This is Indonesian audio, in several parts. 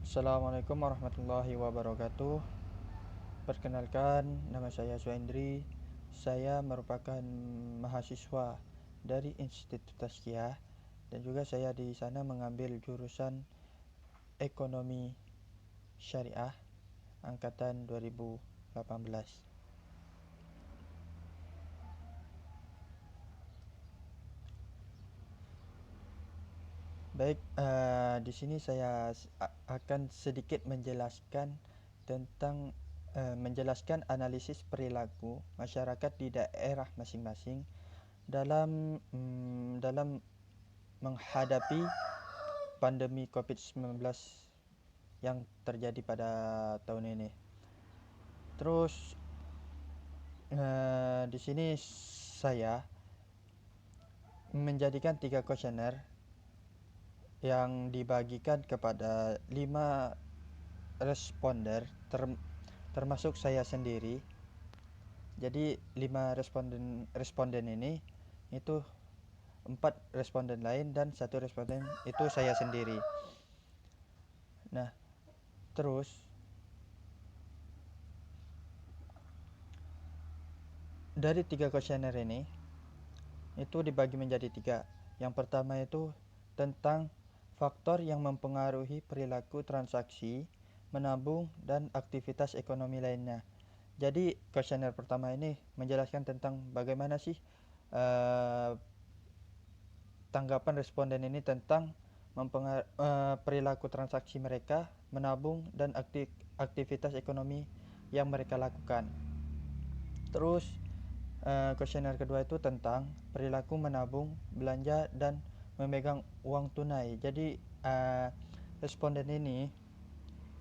Assalamualaikum warahmatullahi wabarakatuh. Perkenalkan, nama saya Suendri. Saya merupakan mahasiswa dari Institut Tazkiyah dan juga saya di sana mengambil jurusan Ekonomi Syariah angkatan 2018. Baik, di sini saya akan sedikit menjelaskan tentang menjelaskan analisis perilaku masyarakat di daerah masing-masing dalam menghadapi pandemi COVID-19 yang terjadi pada tahun ini. Terus di sini saya menjadikan 3 kuesioner yang dibagikan kepada 5 responder termasuk saya sendiri. Jadi 5 responden ini itu 4 responden lain dan 1 responden itu saya sendiri. Nah, terus dari 3 kuesioner ini itu dibagi menjadi 3. Yang pertama itu tentang faktor yang mempengaruhi perilaku transaksi, menabung, dan aktivitas ekonomi lainnya. Jadi kuesioner pertama ini menjelaskan tentang bagaimana sih tanggapan responden ini tentang perilaku transaksi mereka, menabung, dan aktivitas ekonomi yang mereka lakukan. Terus kuesioner kedua itu tentang perilaku menabung, belanja, dan memegang uang tunai. Jadi responden ini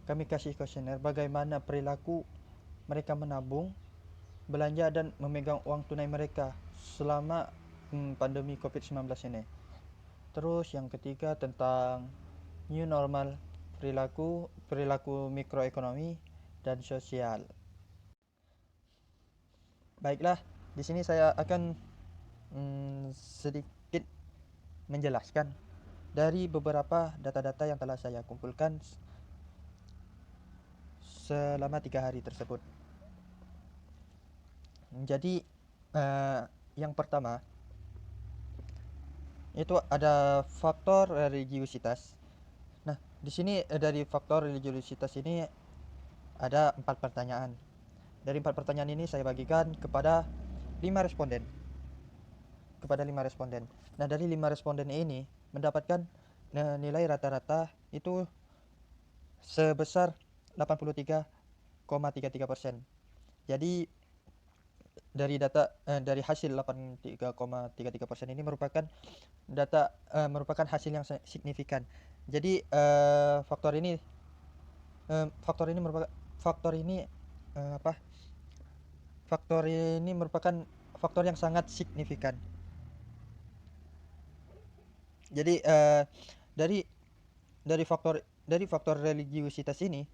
kami kasih kuesioner bagaimana perilaku mereka menabung, belanja, dan memegang uang tunai mereka selama pandemi COVID-19 ini. Terus yang ketiga tentang new normal, perilaku mikroekonomi dan sosial. Baiklah, di sini saya akan sedikit menjelaskan dari beberapa data-data yang telah saya kumpulkan selama 3 hari tersebut. Jadi yang pertama itu ada faktor religiusitas. Nah, di sini dari faktor religiusitas ini ada 4 pertanyaan. Dari 4 pertanyaan ini saya bagikan kepada 5 responden. Nah, dari 5 responden ini mendapatkan nilai rata-rata itu sebesar 83,33%. Jadi dari hasil 83,33% ini merupakan merupakan hasil yang signifikan. Jadi faktor ini merupakan faktor ini apa? Faktor ini merupakan faktor yang sangat signifikan. Jadi dari faktor religiusitas ini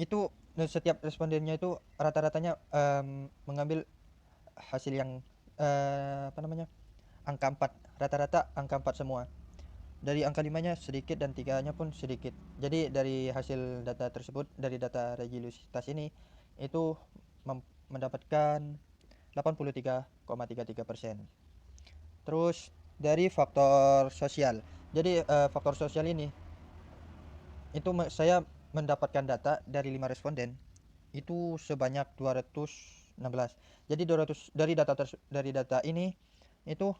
itu setiap respondennya itu rata-ratanya mengambil hasil yang angka 4, rata-rata angka 4 semua. Dari angka 5-nya sedikit dan 3-nya pun sedikit. Jadi dari hasil data tersebut, dari data religiusitas ini itu mendapatkan 83,33%. Terus dari faktor sosial. Jadi faktor sosial ini itu saya mendapatkan data dari 5 responden itu sebanyak 216. Jadi 200 dari data ini itu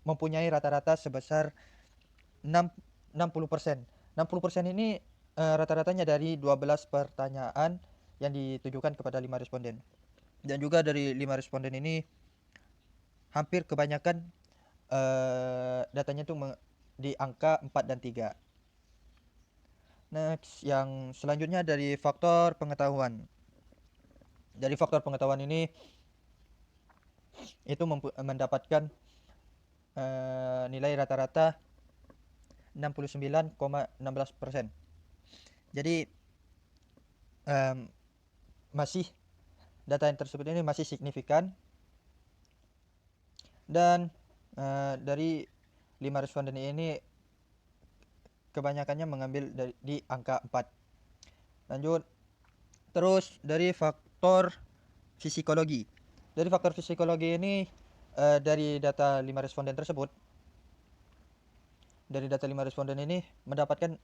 mempunyai rata-rata sebesar 60%. 60% ini rata-ratanya dari 12 pertanyaan yang ditujukan kepada 5 responden. Dan juga dari 5 responden ini hampir kebanyakan datanya itu di angka 4 dan 3. Next, yang selanjutnya dari faktor pengetahuan. Dari faktor pengetahuan ini itu mendapatkan nilai rata-rata 69,16%. Jadi masih data yang tersebut ini masih signifikan. Dan dari 5 responden ini kebanyakannya mengambil di angka 4. Lanjut. Terus dari faktor psikologi. Dari faktor psikologi ini dari data 5 responden tersebut, dari data 5 responden ini mendapatkan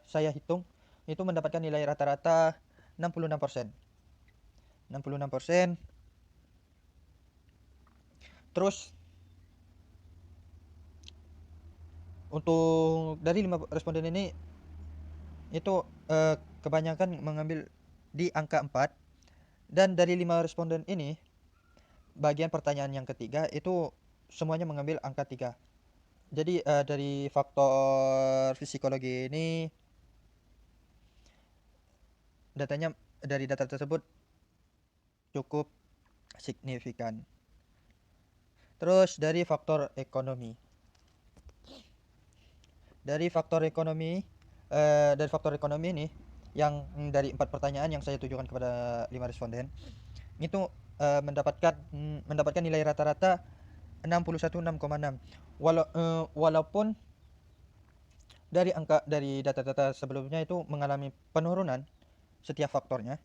saya hitung itu mendapatkan nilai rata-rata 66%. 66%. Terus untuk dari 5 responden ini itu kebanyakan mengambil di angka 4, dan dari 5 responden ini bagian pertanyaan yang ketiga itu semuanya mengambil angka 3. Jadi dari faktor psikologi ini datanya dari data tersebut cukup signifikan. Terus dari faktor ekonomi. Dari faktor ekonomi ini yang dari 4 pertanyaan yang saya tujukan kepada 5 responden itu mendapatkan nilai rata-rata 61,6. Walaupun dari data-data sebelumnya itu mengalami penurunan setiap faktornya,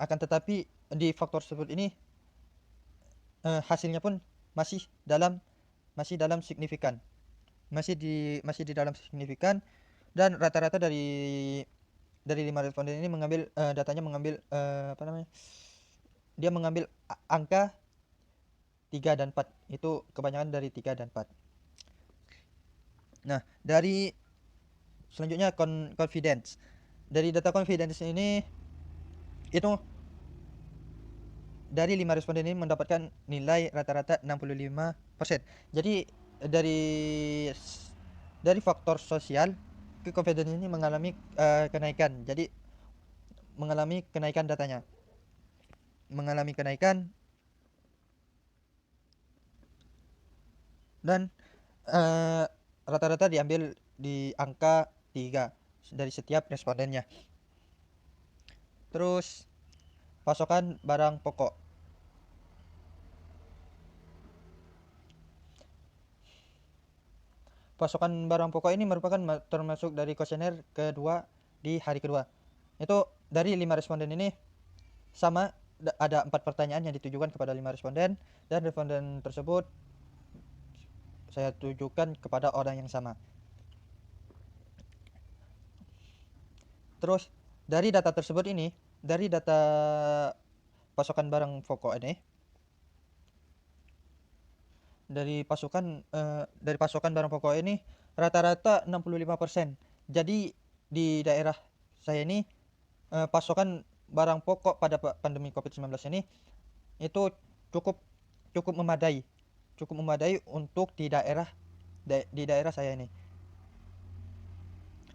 akan tetapi di faktor tersebut ini hasilnya pun masih dalam signifikan, masih di dalam signifikan, dan rata-rata dari 5 responden ini mengambil dia mengambil angka 3 dan 4. Itu kebanyakan dari 3 dan 4. Nah, dari selanjutnya confidence. Dari data confidence ini itu dari 5 responden ini mendapatkan nilai rata-rata 65%. Jadi dari faktor sosial ke confidence ini mengalami kenaikan. Jadi mengalami kenaikan datanya. Mengalami kenaikan, dan rata-rata diambil di angka 3 dari setiap respondennya. Terus pasokan barang pokok. Pasokan barang pokok ini merupakan termasuk dari kuesioner kedua di hari kedua. Itu dari 5 responden ini sama, ada 4 pertanyaan yang ditujukan kepada 5 responden, dan responden tersebut saya tujukan kepada orang yang sama. Terus dari data tersebut ini, dari data pasokan barang pokok ini, dari pasokan barang pokok ini rata-rata 65%. Jadi di daerah saya ini pasokan barang pokok pada pandemi Covid-19 ini itu cukup memadai. Cukup memadai untuk di daerah saya ini.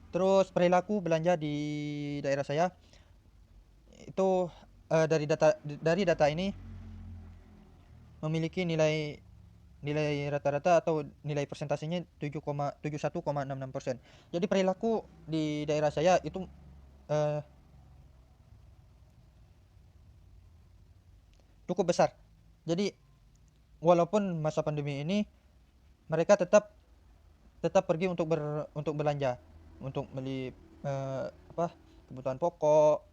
Terus perilaku belanja di daerah saya itu dari data ini memiliki nilai rata-rata atau nilai persentasenya 71,66%. Jadi perilaku di daerah saya itu cukup besar. Jadi walaupun masa pandemi ini mereka tetap pergi untuk belanja, untuk beli kebutuhan pokok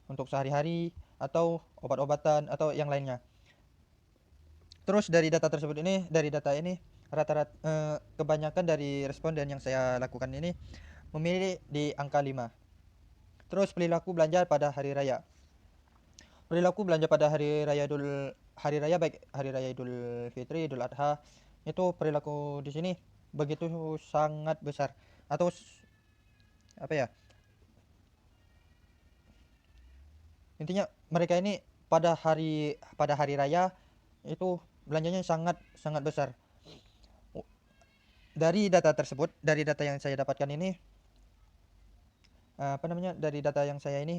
untuk sehari-hari atau obat-obatan atau yang lainnya. Terus dari data ini rata-rata kebanyakan dari responden yang saya lakukan ini memilih di angka 5. Terus perilaku belanja pada hari raya. Perilaku belanja pada hari raya baik hari raya Idul Fitri, Idul Adha, itu perilaku di sini begitu sangat besar, atau intinya mereka ini pada hari raya itu belanjanya sangat besar. Dari data yang saya dapatkan ini dari data yang saya ini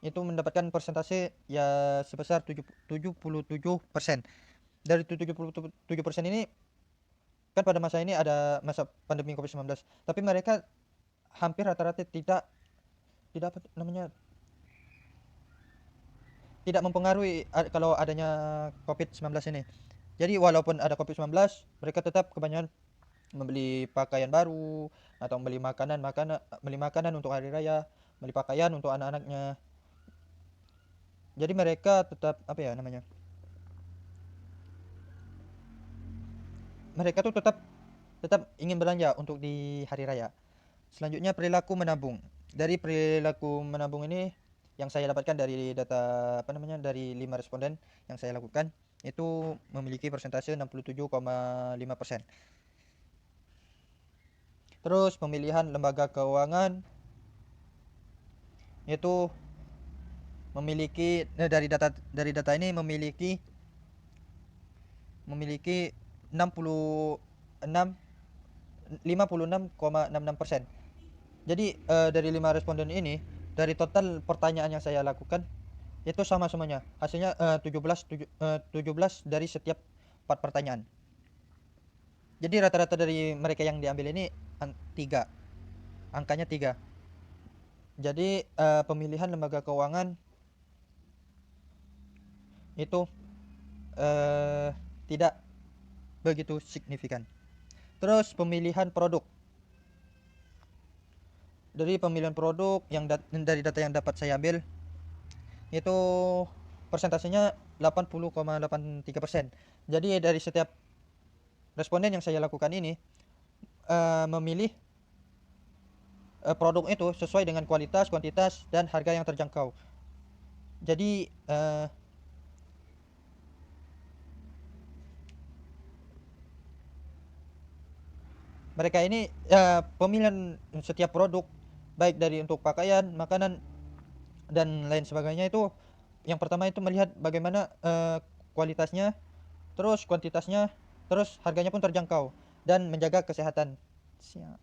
itu mendapatkan persentase ya sebesar 77%. Dari 77% ini kan pada masa ini ada masa pandemi Covid-19, tapi mereka hampir rata-rata tidak mempengaruhi kalau adanya Covid-19 ini. Jadi walaupun ada COVID-19, mereka tetap kebanyakan membeli pakaian baru atau beli makanan untuk hari raya, beli pakaian untuk anak-anaknya. Jadi mereka tetap apa ya namanya? Mereka tuh tetap tetap ingin belanja untuk di hari raya. Selanjutnya perilaku menabung. Dari perilaku menabung ini yang saya dapatkan dari data apa namanya dari 5 responden yang saya lakukan itu memiliki persentase 67,5%. Terus pemilihan lembaga keuangan itu memiliki dari data ini memiliki 66 56,66%. Jadi dari 5 responden ini dari total pertanyaan yang saya lakukan itu sama semuanya. Hasilnya 17 dari setiap 4 pertanyaan. Jadi rata-rata dari mereka yang diambil ini 3. Angkanya 3. Jadi pemilihan lembaga keuangan itu tidak begitu signifikan. Terus pemilihan produk. Dari pemilihan produk yang dari data yang dapat saya ambil itu persentasenya 80,83%. Jadi dari setiap responden yang saya lakukan ini memilih produk itu sesuai dengan kualitas, kuantitas, dan harga yang terjangkau. Jadi mereka ini pemilihan setiap produk baik dari untuk pakaian, makanan, dan lain sebagainya itu yang pertama itu melihat bagaimana kualitasnya, terus kuantitasnya, terus harganya pun terjangkau dan menjaga kesehatan. Siap.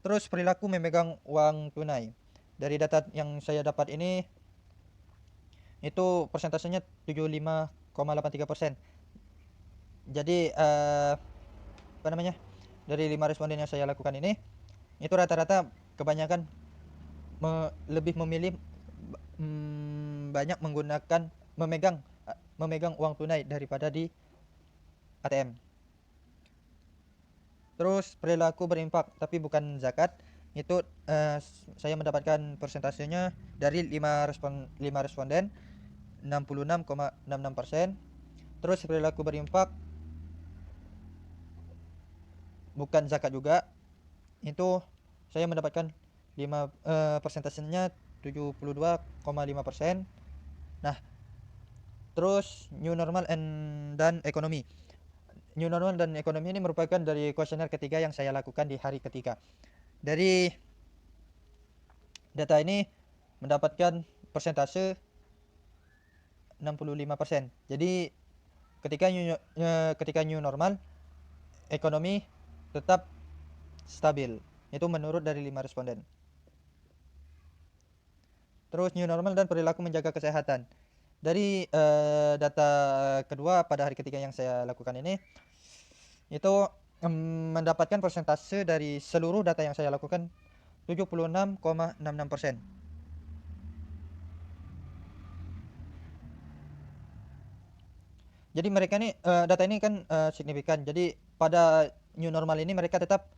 Terus perilaku memegang uang tunai. Dari data yang saya dapat ini itu persentasenya 75,83%. Jadi apa namanya? Dari 5 responden yang saya lakukan ini itu rata-rata kebanyakan lebih memilih banyak menggunakan memegang uang tunai daripada di ATM. Terus perilaku berinfak tapi bukan zakat itu saya mendapatkan persentasenya dari 5 responden 66,66%. Terus perilaku berinfak bukan zakat juga itu saya mendapatkan persentasenya 72,5%. Nah, terus new normal dan ekonomi. New normal dan ekonomi ini merupakan dari kuesioner ketiga yang saya lakukan di hari ketiga. Dari data ini mendapatkan persentase 65%. Jadi ketika new normal, ekonomi tetap stabil. Itu menurut dari 5 responden. Terus new normal dan perilaku menjaga kesehatan. Dari data kedua pada hari ketiga yang saya lakukan ini itu mendapatkan persentase dari seluruh data yang saya lakukan 76,66%. Jadi mereka ini data ini kan signifikan. Jadi pada new normal ini mereka tetap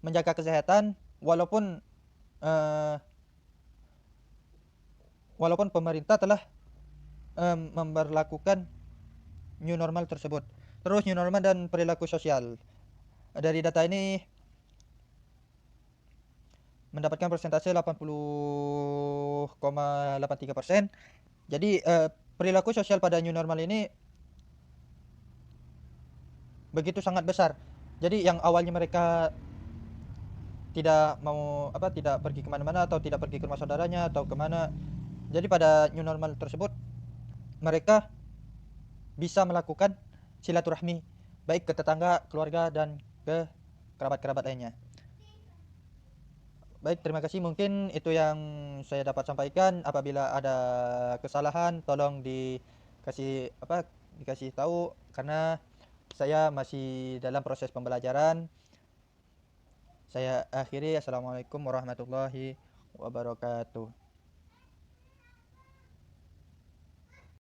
menjaga kesehatan walaupun pemerintah telah memberlakukan new normal tersebut. Terus new normal dan perilaku sosial. Dari data ini mendapatkan persentase 80,83%. Jadi perilaku sosial pada new normal ini begitu sangat besar. Jadi yang awalnya mereka tidak pergi kemana-mana atau tidak pergi ke rumah saudaranya atau kemana. Jadi pada new normal tersebut mereka bisa melakukan silaturahmi baik ke tetangga, keluarga, dan ke kerabat-kerabat lainnya. Baik, terima kasih. Mungkin itu yang saya dapat sampaikan. Apabila ada kesalahan, tolong dikasih tahu karena saya masih dalam proses pembelajaran. Saya akhiri. Assalamualaikum warahmatullahi wabarakatuh.